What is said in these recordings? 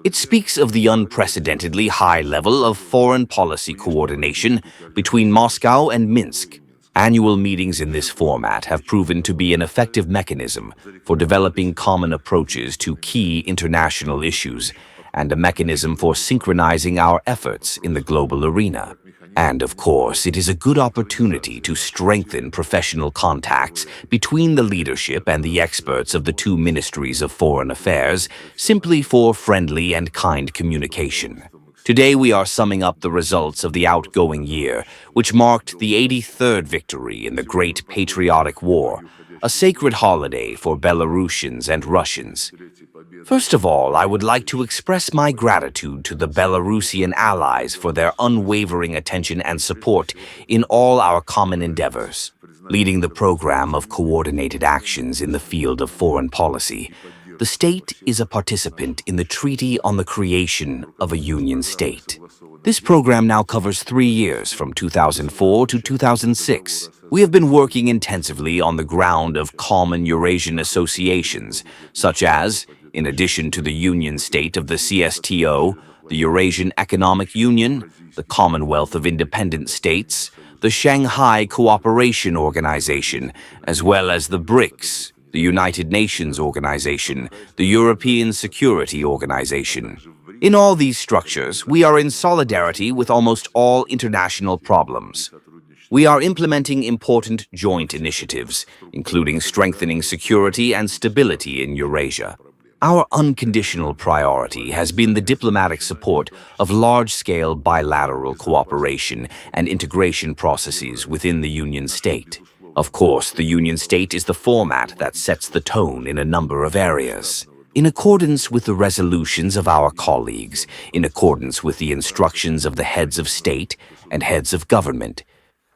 It speaks of the unprecedentedly high level of foreign policy coordination between Moscow and Minsk. Annual meetings in this format have proven to be an effective mechanism for developing common approaches to key international issues and a mechanism for synchronizing our efforts in the global arena. And, of course, it is a good opportunity to strengthen professional contacts between the leadership and the experts of the two ministries of foreign affairs, simply for friendly and kind communication. Today we are summing up the results of the outgoing year, which marked the 83rd victory in the Great Patriotic War, a sacred holiday for Belarusians and Russians. First of all, I would like to express my gratitude to the Belarusian allies for their unwavering attention and support in all our common endeavors. Leading the program of coordinated actions in the field of foreign policy, the state is a participant in the Treaty on the Creation of a Union State. This program now covers 3 years, from 2004 to 2006. We have been working intensively on the ground of common Eurasian associations, such as, in addition to the Union State of the CSTO, the Eurasian Economic Union, the Commonwealth of Independent States, the Shanghai Cooperation Organization, as well as the BRICS, the United Nations Organization, the European Security Organization. In all these structures, we are in solidarity with almost all international problems. We are implementing important joint initiatives, including strengthening security and stability in Eurasia. Our unconditional priority has been the diplomatic support of large-scale bilateral cooperation and integration processes within the Union State. Of course, the Union State is the format that sets the tone in a number of areas. In accordance with the resolutions of our colleagues, in accordance with the instructions of the heads of state and heads of government,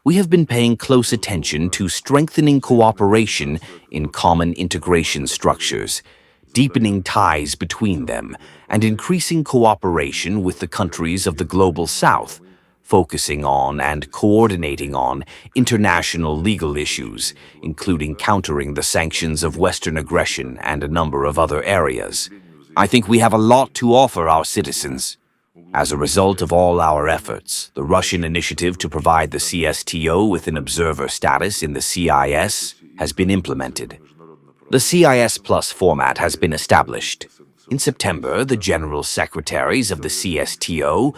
we have been paying close attention to strengthening cooperation in common integration structures, deepening ties between them, and increasing cooperation with the countries of the Global South, focusing on and coordinating on international legal issues, including countering the sanctions of Western aggression and a number of other areas. I think we have a lot to offer our citizens. As a result of all our efforts, the Russian initiative to provide the CSTO with an observer status in the CIS has been implemented. The CIS Plus format has been established. In September, the General Secretaries of the CSTO,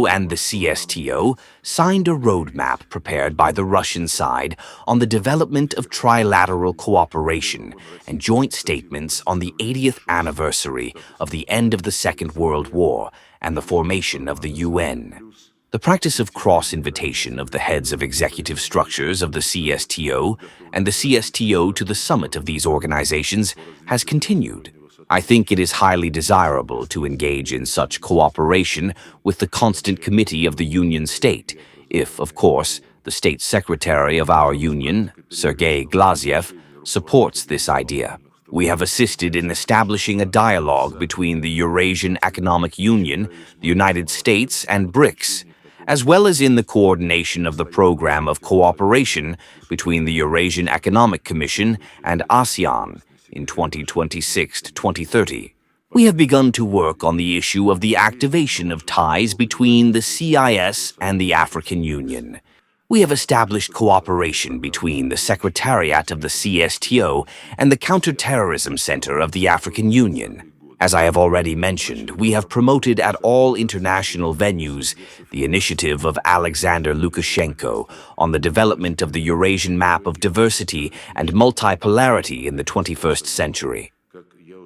and the CSTO signed a roadmap prepared by the Russian side on the development of trilateral cooperation and joint statements on the 80th anniversary of the end of the Second World War and the formation of the UN. The practice of cross-invitation of the heads of executive structures of the CSTO and the CSTO to the summit of these organizations has continued. I think it is highly desirable to engage in such cooperation with the Constant Committee of the Union State, if, of course, the State Secretary of our Union, Sergei Lavrov, supports this idea. We have assisted in establishing a dialogue between the Eurasian Economic Union, the United States, and BRICS, as well as in the coordination of the program of cooperation between the Eurasian Economic Commission and ASEAN in 2026 to 2030. We have begun to work on the issue of the activation of ties between the CIS and the African Union. We have established cooperation between the Secretariat of the CSTO and the Counterterrorism Center of the African Union. As I have already mentioned, we have promoted at all international venues the initiative of Alexander Lukashenko on the development of the Eurasian map of diversity and multipolarity in the 21st century.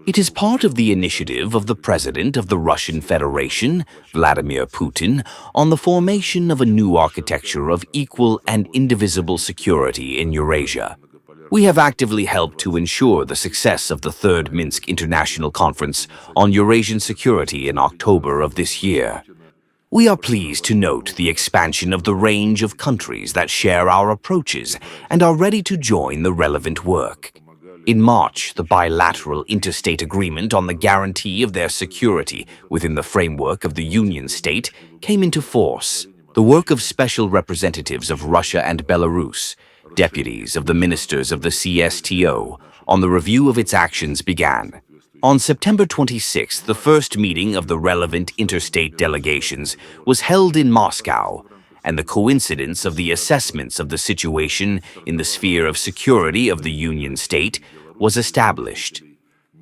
It is part of the initiative of the President of the Russian Federation, Vladimir Putin, on the formation of a new architecture of equal and indivisible security in Eurasia. We have actively helped to ensure the success of the Third Minsk International Conference on Eurasian Security in October of this year. We are pleased to note the expansion of the range of countries that share our approaches and are ready to join the relevant work. In March, the bilateral interstate agreement on the guarantee of their security within the framework of the Union State came into force. The work of special representatives of Russia and Belarus, deputies of the ministers of the CSTO, on the review of its actions began. On September 26th, the first meeting of the relevant interstate delegations was held in Moscow, and the coincidence of the assessments of the situation in the sphere of security of the Union State was established.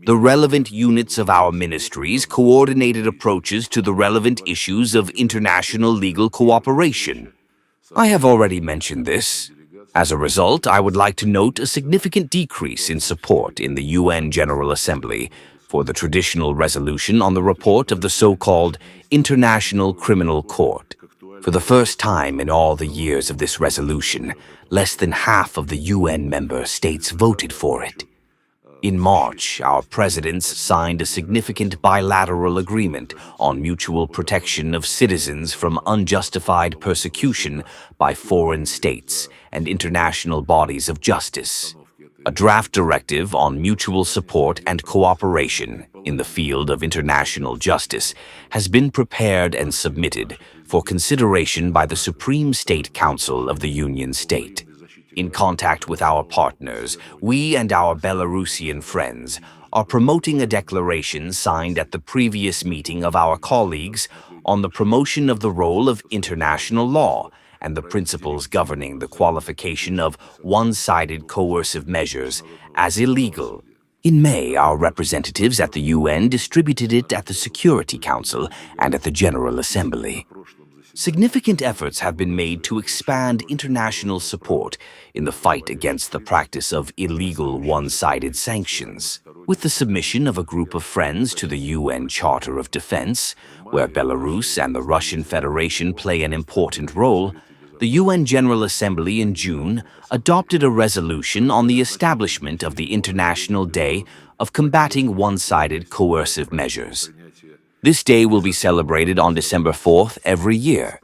The relevant units of our ministries coordinated approaches to the relevant issues of international legal cooperation. I have already mentioned this. As a result, I would like to note a significant decrease in support in the UN General Assembly for the traditional resolution on the report of the so-called International Criminal Court. For the first time in all the years of this resolution, less than half of the UN member states voted for it. In March, our presidents signed a significant bilateral agreement on mutual protection of citizens from unjustified persecution by foreign states and international bodies of justice. A draft directive on mutual support and cooperation in the field of international justice has been prepared and submitted for consideration by the Supreme State Council of the Union State. In contact with our partners, we and our Belarusian friends are promoting a declaration signed at the previous meeting of our colleagues on the promotion of the role of international law and the principles governing the qualification of one-sided coercive measures as illegal. In May, our representatives at the UN distributed it at the Security Council and at the General Assembly. Significant efforts have been made to expand international support in the fight against the practice of illegal one-sided sanctions. With the submission of a group of friends to the UN Charter of Defense, where Belarus and the Russian Federation play an important role, the UN General Assembly in June adopted a resolution on the establishment of the International Day of Combating One-Sided Coercive Measures. This day will be celebrated on December 4th every year.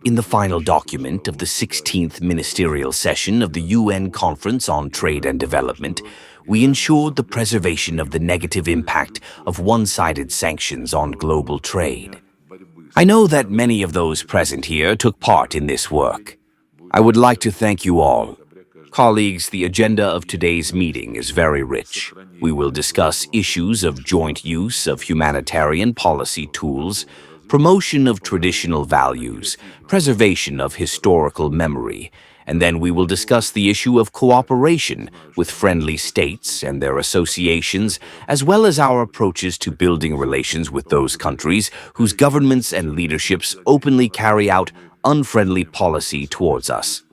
In the final document of the 16th Ministerial Session of the UN Conference on Trade and Development, we ensured the preservation of the negative impact of one-sided sanctions on global trade. I know that many of those present here took part in this work. I would like to thank you all. Colleagues, the agenda of today's meeting is very rich. We will discuss issues of joint use of humanitarian policy tools, promotion of traditional values, preservation of historical memory, and then we will discuss the issue of cooperation with friendly states and their associations, as well as our approaches to building relations with those countries whose governments and leaderships openly carry out unfriendly policy towards us.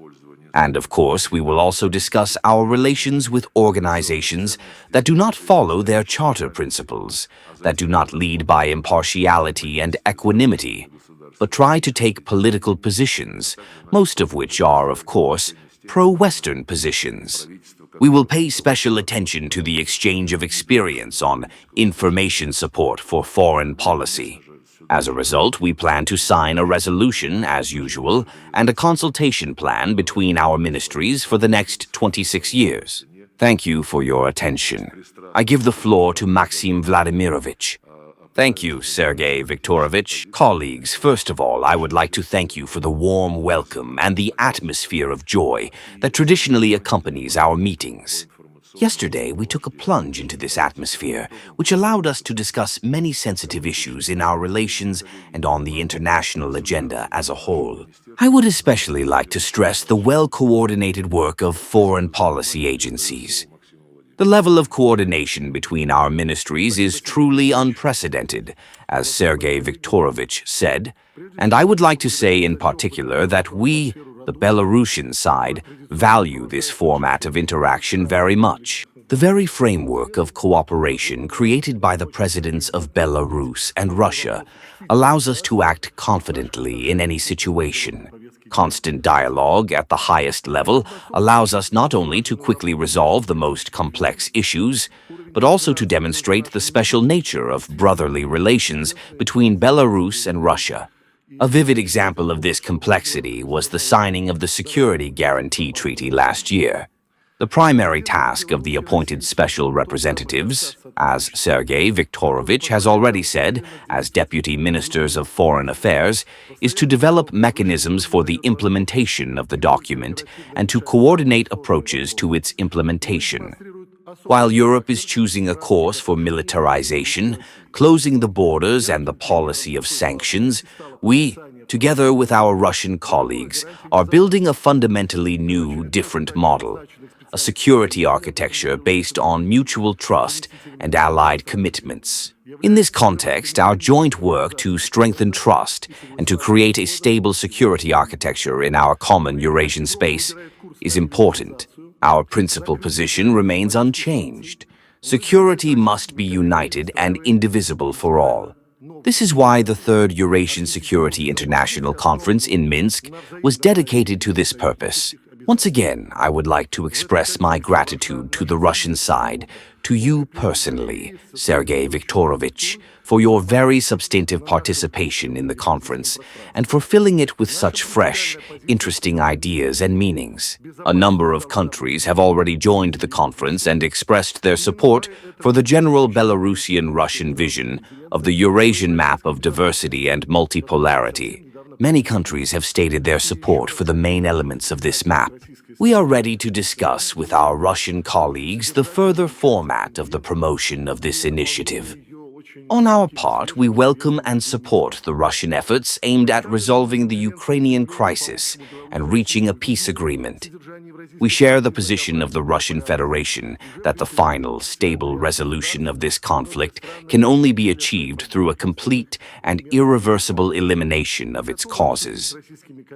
And of course, we will also discuss our relations with organizations that do not follow their charter principles, that do not lead by impartiality and equanimity, but try to take political positions, most of which are, of course, pro-Western positions. We will pay special attention to the exchange of experience on information support for foreign policy. As a result, we plan to sign a resolution, as usual, and a consultation plan between our ministries for the next 26 years. Thank you for your attention. I give the floor to Maxim Vladimirovich. Thank you, Sergei Viktorovich. Colleagues, first of all, I would like to thank you for the warm welcome and the atmosphere of joy that traditionally accompanies our meetings. Yesterday, we took a plunge into this atmosphere, which allowed us to discuss many sensitive issues in our relations and on the international agenda as a whole. I would especially like to stress the well-coordinated work of foreign policy agencies. The level of coordination between our ministries is truly unprecedented, as Sergei Viktorovich said, and I would like to say in particular that we, the Belarusian side, value this format of interaction very much. The very framework of cooperation created by the presidents of Belarus and Russia allows us to act confidently in any situation. Constant dialogue at the highest level allows us not only to quickly resolve the most complex issues, but also to demonstrate the special nature of brotherly relations between Belarus and Russia. A vivid example of this complexity was the signing of the Security Guarantee Treaty last year. The primary task of the appointed special representatives, as Sergei Viktorovich has already said, as Deputy Ministers of Foreign Affairs, is to develop mechanisms for the implementation of the document and to coordinate approaches to its implementation. While Europe is choosing a course for militarization, closing the borders and the policy of sanctions, we, together with our Russian colleagues, are building a fundamentally new, different model, a security architecture based on mutual trust and allied commitments. In this context, our joint work to strengthen trust and to create a stable security architecture in our common Eurasian space is important. Our principal position remains unchanged. Security must be united and indivisible for all. This is why the Third Eurasian Security International Conference in Minsk was dedicated to this purpose. Once again, I would like to express my gratitude to the Russian side, to you personally, Sergei Viktorovich, for your very substantive participation in the conference and for filling it with such fresh, interesting ideas and meanings. A number of countries have already joined the conference and expressed their support for the general Belarusian-Russian vision of the Eurasian map of diversity and multipolarity. Many countries have stated their support for the main elements of this map. We are ready to discuss with our Russian colleagues the further format of the promotion of this initiative. On our part, we welcome and support the Russian efforts aimed at resolving the Ukrainian crisis and reaching a peace agreement. We share the position of the Russian Federation that the final, stable resolution of this conflict can only be achieved through a complete and irreversible elimination of its causes.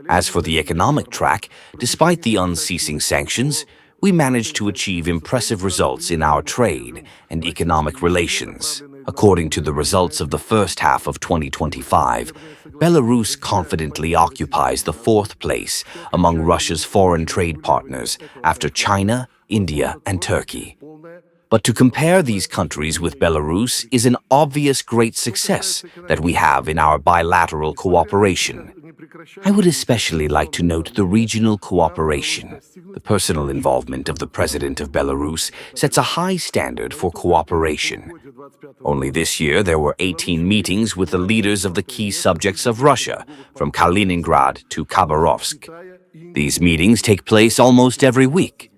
As for the economic track, despite the unceasing sanctions, we managed to achieve impressive results in our trade and economic relations. According to the results of the first half of 2025, Belarus confidently occupies the fourth place among Russia's foreign trade partners after China, India, and Turkey. But to compare these countries with Belarus is an obvious great success that we have in our bilateral cooperation. I would especially like to note the regional cooperation. The personal involvement of the President of Belarus sets a high standard for cooperation. Only this year there were 18 meetings with the leaders of the key subjects of Russia, from Kaliningrad to Khabarovsk. These meetings take place almost every week.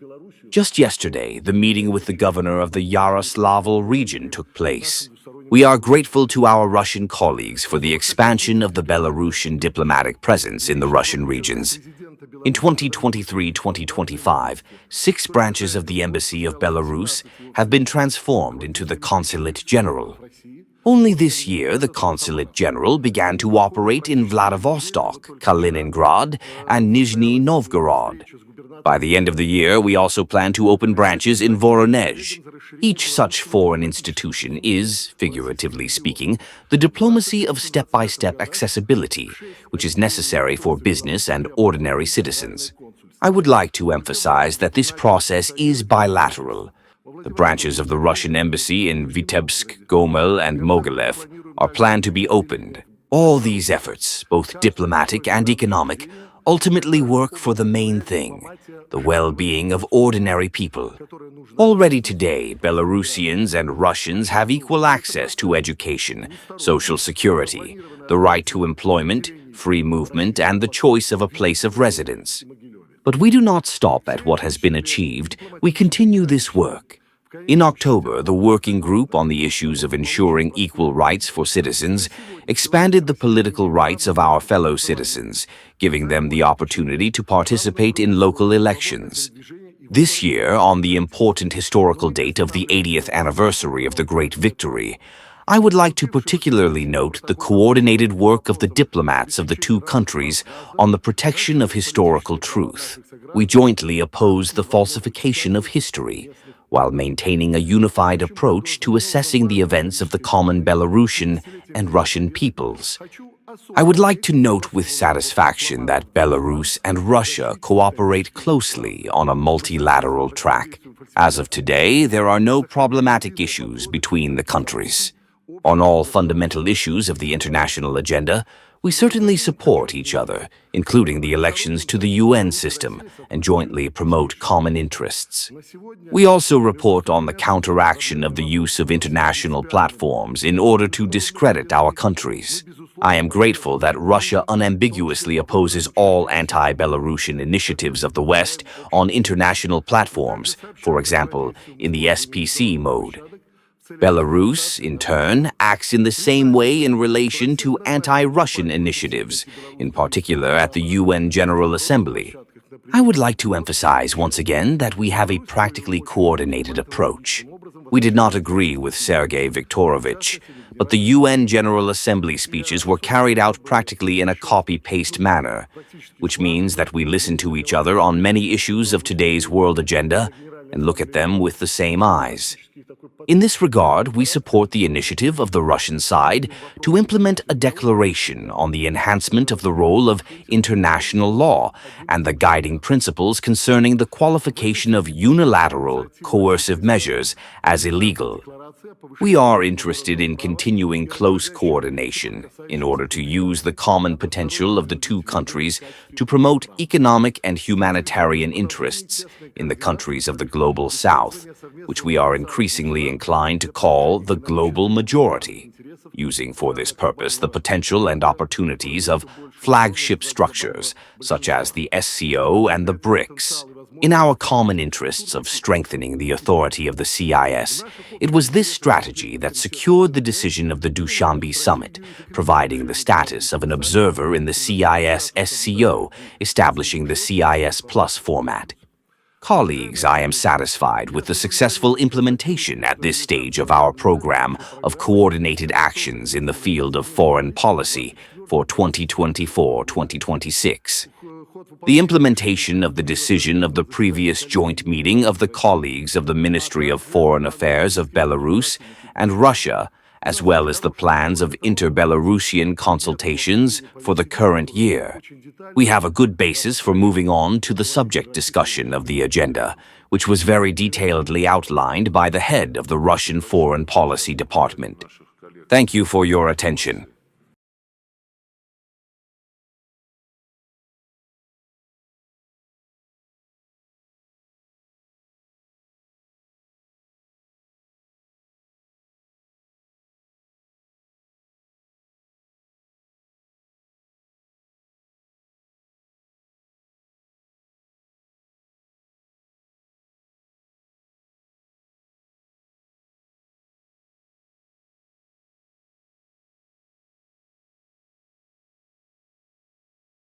Just yesterday, the meeting with the governor of the Yaroslavl region took place. We are grateful to our Russian colleagues for the expansion of the Belarusian diplomatic presence in the Russian regions. In 2023-2025, 6 branches of the Embassy of Belarus have been transformed into the Consulate General. Only this year, the Consulate General began to operate in Vladivostok, Kaliningrad, and Nizhny Novgorod. By the end of the year, we also plan to open branches in Voronezh. Each such foreign institution is, figuratively speaking, the diplomacy of step-by-step accessibility, which is necessary for business and ordinary citizens. I would like to emphasize that this process is bilateral. The branches of the Russian embassy in Vitebsk, Gomel, and Mogilev are planned to be opened. All these efforts, both diplomatic and economic, ultimately work for the main thing, the well-being of ordinary people. Already today, Belarusians and Russians have equal access to education, social security, the right to employment, free movement, and the choice of a place of residence. But we do not stop at what has been achieved. We continue this work. In October, the Working Group on the issues of ensuring equal rights for citizens expanded the political rights of our fellow citizens, giving them the opportunity to participate in local elections. This year, on the important historical date of the 80th anniversary of the Great Victory, I would like to particularly note the coordinated work of the diplomats of the two countries on the protection of historical truth. We jointly oppose the falsification of history, while maintaining a unified approach to assessing the events of the common Belarusian and Russian peoples. I would like to note with satisfaction that Belarus and Russia cooperate closely on a multilateral track. As of today, there are no problematic issues between the countries. On all fundamental issues of the international agenda, we certainly support each other, including the elections to the UN system, and jointly promote common interests. We also report on the counteraction of the use of international platforms in order to discredit our countries. I am grateful that Russia unambiguously opposes all anti-Belarusian initiatives of the West on international platforms, for example, in the SPC mode. Belarus, in turn, acts in the same way in relation to anti-Russian initiatives, in particular at the UN General Assembly. I would like to emphasize once again that we have a practically coordinated approach. We did not agree with Sergei Viktorovich, but the UN General Assembly speeches were carried out practically in a copy-paste manner, which means that we listen to each other on many issues of today's world agenda and look at them with the same eyes. In this regard, we support the initiative of the Russian side to implement a declaration on the enhancement of the role of international law and the guiding principles concerning the qualification of unilateral, coercive measures as illegal. We are interested in continuing close coordination in order to use the common potential of the two countries to promote economic and humanitarian interests in the countries of the Global South, which we are increasingly inclined to call the global majority, using for this purpose the potential and opportunities of flagship structures such as the SCO and the BRICS. In our common interests of strengthening the authority of the CIS, it was this strategy that secured the decision of the Dushanbe summit, providing the status of an observer in the CIS SCO, establishing the CIS Plus format. Colleagues, I am satisfied with the successful implementation at this stage of our program of coordinated actions in the field of foreign policy for 2024-2026. The implementation of the decision of the previous joint meeting of the colleagues of the Ministry of Foreign Affairs of Belarus and Russia, as well as the plans of inter-Belarusian consultations for the current year. We have a good basis for moving on to the subject discussion of the agenda, which was very detailedly outlined by the head of the Russian Foreign Policy Department. Thank you for your attention.